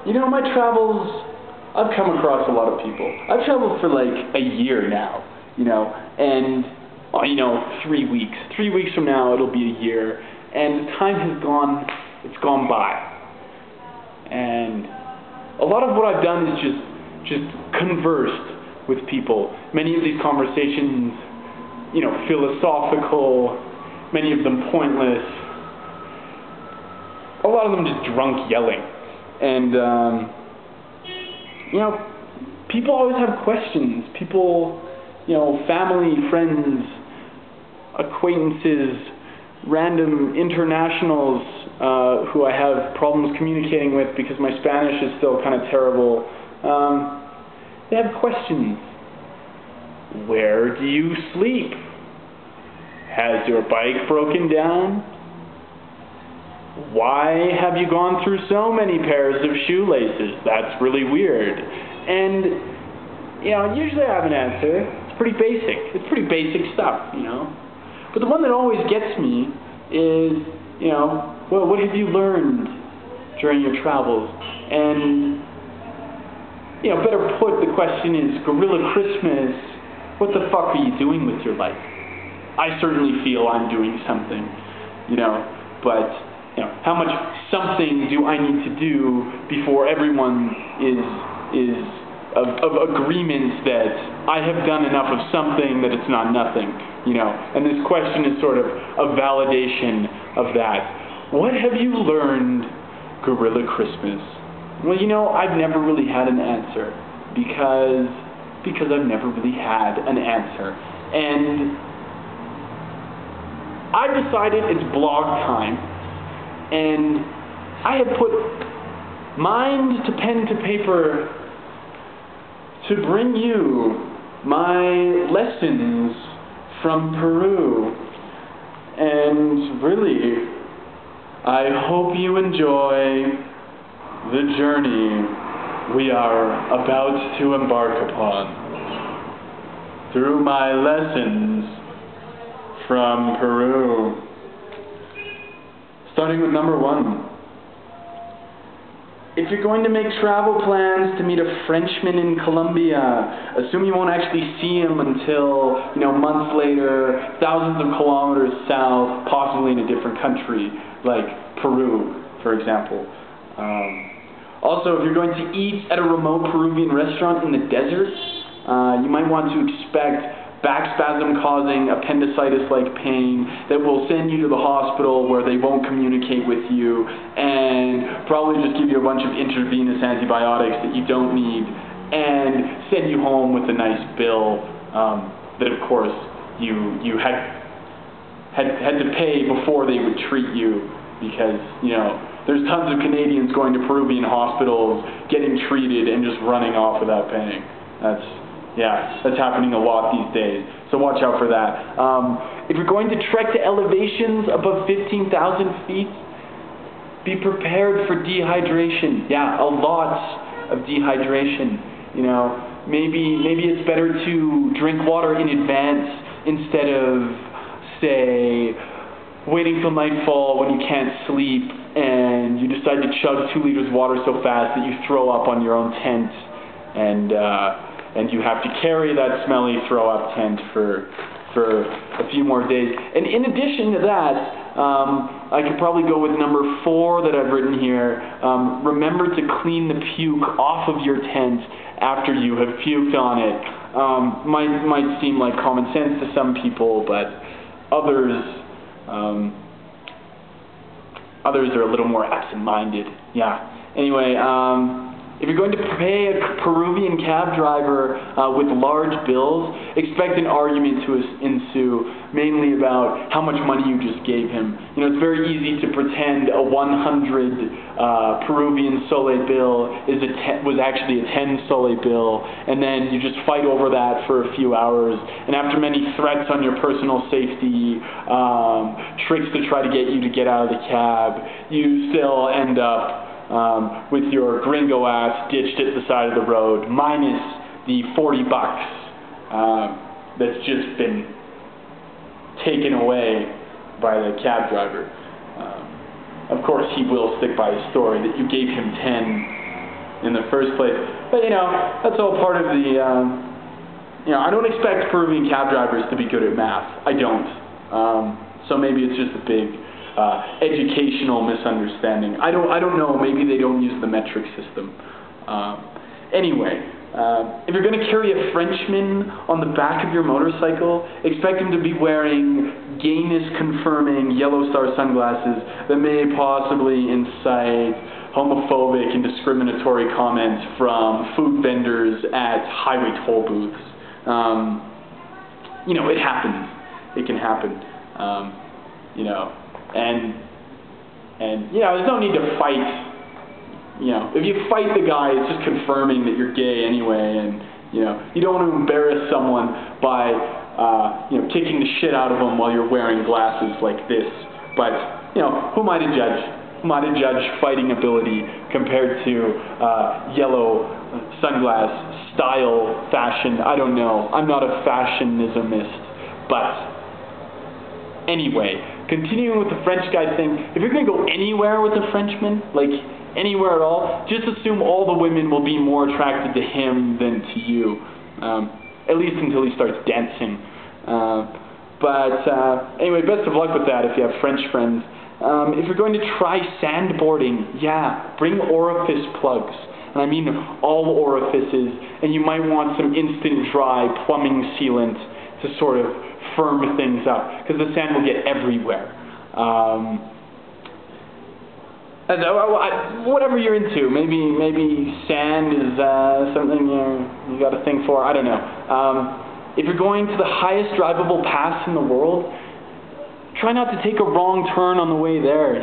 My travels, I've come across a lot of people. I've traveled for like a year now, and 3 weeks. 3 weeks from now it'll be a year, and the time has gone, it's gone by. And a lot of what I've done is just conversed with people. Many of these conversations, philosophical, many of them pointless, a lot of them just drunk yelling. And, people always have questions. People, family, friends, acquaintances, random internationals who I have problems communicating with because my Spanish is still kind of terrible. They have questions. Where do you sleep? Has your bike broken down? Why have you gone through so many pairs of shoelaces? That's really weird. And, usually I have an answer. It's pretty basic. It's pretty basic stuff, But the one that always gets me is, well, what have you learned during your travels? And, better put, the question is, Gorilla Christmas, what the fuck are you doing with your life? I certainly feel I'm doing something, but how much something do I need to do before everyone is of agreement that I have done enough of something that it's not nothing, And this question is sort of a validation of that. What have you learned, Gorilla Christmas? Well, I've never really had an answer because I've never really had an answer. And I've decided it's blog time. And I have put mind to pen to paper to bring you my lessons from Peru. And really, I hope you enjoy the journey we are about to embark upon through my lessons from Peru. Starting with number 1. If you're going to make travel plans to meet a Frenchman in Colombia, assume you won't actually see him until, months later, thousands of kilometers south, possibly in a different country, like Peru, for example. Also, if you're going to eat at a remote Peruvian restaurant in the desert, you might want to expect back spasm-causing appendicitis-like pain that will send you to the hospital where they won't communicate with you and probably just give you a bunch of intravenous antibiotics that you don't need and send you home with a nice bill that, of course, you had to pay before they would treat you because, there's tons of Canadians going to Peruvian hospitals, getting treated, and just running off without paying. That's happening a lot these days, so watch out for that. If you're going to trek to elevations above 15,000 feet, be prepared for dehydration. Yeah, a lot of dehydration. Maybe it's better to drink water in advance instead of, say, waiting till nightfall when you can't sleep and you decide to chug 2 liters of water so fast that you throw up on your own tent and you have to carry that smelly throw-up tent for a few more days. And in addition to that, I could probably go with number 4 that I've written here. Remember to clean the puke off of your tent after you have puked on it. Might seem like common sense to some people, but others are a little more absent-minded. Yeah. Anyway, if you're going to pay a Peruvian cab driver with large bills, expect an argument to ensue, mainly about how much money you just gave him. It's very easy to pretend a 100 Peruvian sole bill was actually a 10 sole bill, and then you just fight over that for a few hours, and after many threats on your personal safety, tricks to try to get you to get out of the cab, you still end up with your gringo ass ditched at the side of the road, minus the $40 that's just been taken away by the cab driver. Of course, he will stick by his story that you gave him 10 in the first place. But that's all part of the, I don't expect Peruvian cab drivers to be good at math. I don't. So maybe it's just a big educational misunderstanding. I don't know. Maybe they don't use the metric system. Anyway, if you're going to carry a Frenchman on the back of your motorcycle, expect him to be wearing gayness-confirming yellow star sunglasses that may possibly incite homophobic and discriminatory comments from food vendors at highway toll booths. It happens. It can happen. And there's no need to fight. If you fight the guy, it's just confirming that you're gay anyway, and you don't want to embarrass someone by kicking the shit out of them while you're wearing glasses like this. But who am I to judge? Who am I to judge fighting ability compared to yellow sunglass style fashion? I don't know. I'm not a fashionismist, but anyway, continuing with the French guy thing. If you're going to go anywhere with a Frenchman, like anywhere at all, just assume all the women will be more attracted to him than to you, at least until he starts dancing. Anyway, best of luck with that if you have French friends. If you're going to try sandboarding, bring orifice plugs. And I mean all orifices, and you might want some instant dry plumbing sealant to sort of firm things up, because the sand will get everywhere. Whatever you're into, maybe sand is something you got a thing for. I don't know. If you're going to the highest drivable pass in the world, try not to take a wrong turn on the way there.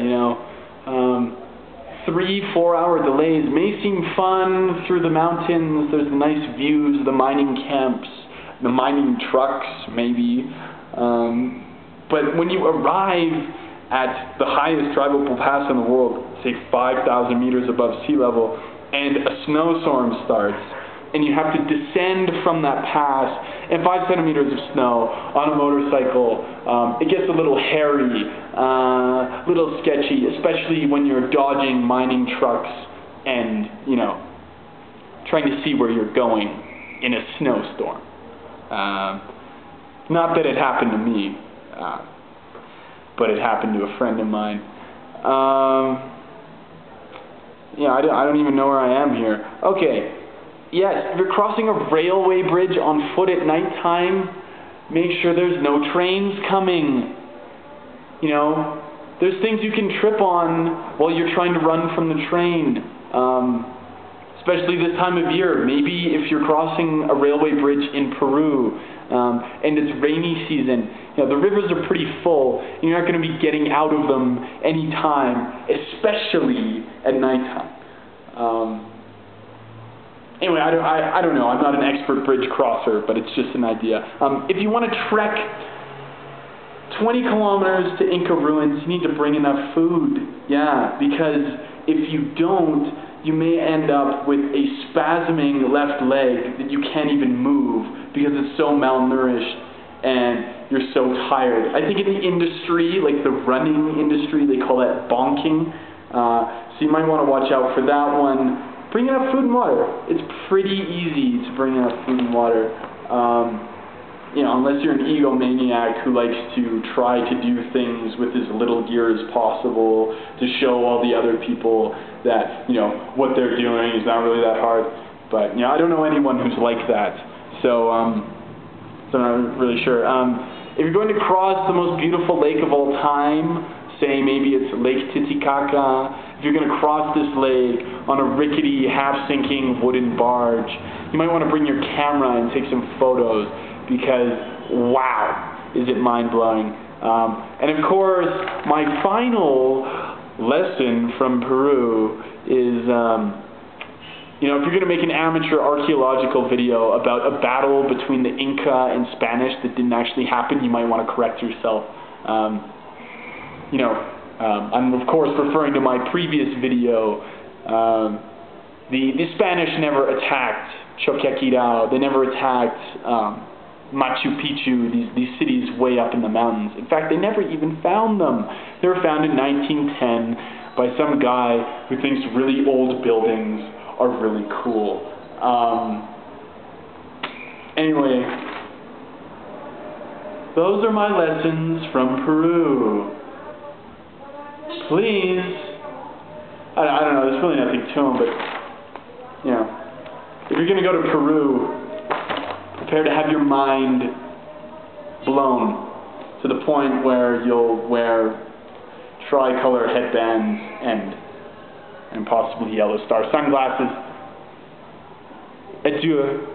3-4 hour delays may seem fun through the mountains. There's the nice views, the mining camps, the mining trucks, maybe. But when you arrive at the highest drivable pass in the world, say 5,000 meters above sea level, and a snowstorm starts, and you have to descend from that pass, and 5 centimeters of snow on a motorcycle, it gets a little hairy, a little sketchy, especially when you're dodging mining trucks and, trying to see where you're going in a snowstorm. Not that it happened to me, but it happened to a friend of mine. I don't even know where I am here. Okay, yes, if you're crossing a railway bridge on foot at nighttime, make sure there's no trains coming. There's things you can trip on while you're trying to run from the train. Especially this time of year. Maybe if you're crossing a railway bridge in Peru, and it's rainy season, the rivers are pretty full, and you're not going to be getting out of them anytime, especially at nighttime. Anyway, I don't know. I'm not an expert bridge crosser, but it's just an idea. If you want to trek 20 kilometers to Inca ruins, you need to bring enough food. Because if you don't, you may end up with a spasming left leg that you can't even move because it's so malnourished and you're so tired. I think in the industry, like the running industry, they call that bonking. So you might want to watch out for that one. Bring enough food and water. It's pretty easy to bring enough food and water. Unless you're an egomaniac who likes to try to do things with as little gear as possible to show all the other people that, what they're doing is not really that hard. But, I don't know anyone who's like that. So I'm not really sure. If you're going to cross the most beautiful lake of all time, say maybe it's Lake Titicaca, if you're going to cross this lake on a rickety, half-sinking wooden barge, you might want to bring your camera and take some photos, because, wow, is it mind-blowing. And of course, my final lesson from Peru is, if you're going to make an amateur archaeological video about a battle between the Inca and Spanish that didn't actually happen, you might want to correct yourself. I'm of course referring to my previous video. The Spanish never attacked Choqquequirao. They never attacked Machu Picchu, these cities way up in the mountains. In fact, they never even found them. They were found in 1910 by some guy who thinks really old buildings are really cool. Anyway, those are my lessons from Peru. Please, I don't know, there's really nothing to them, but, you know, if you're going to go to Peru, prepare to have your mind blown to the point where you'll wear tricolor headbands and possibly yellow star sunglasses. Adieu.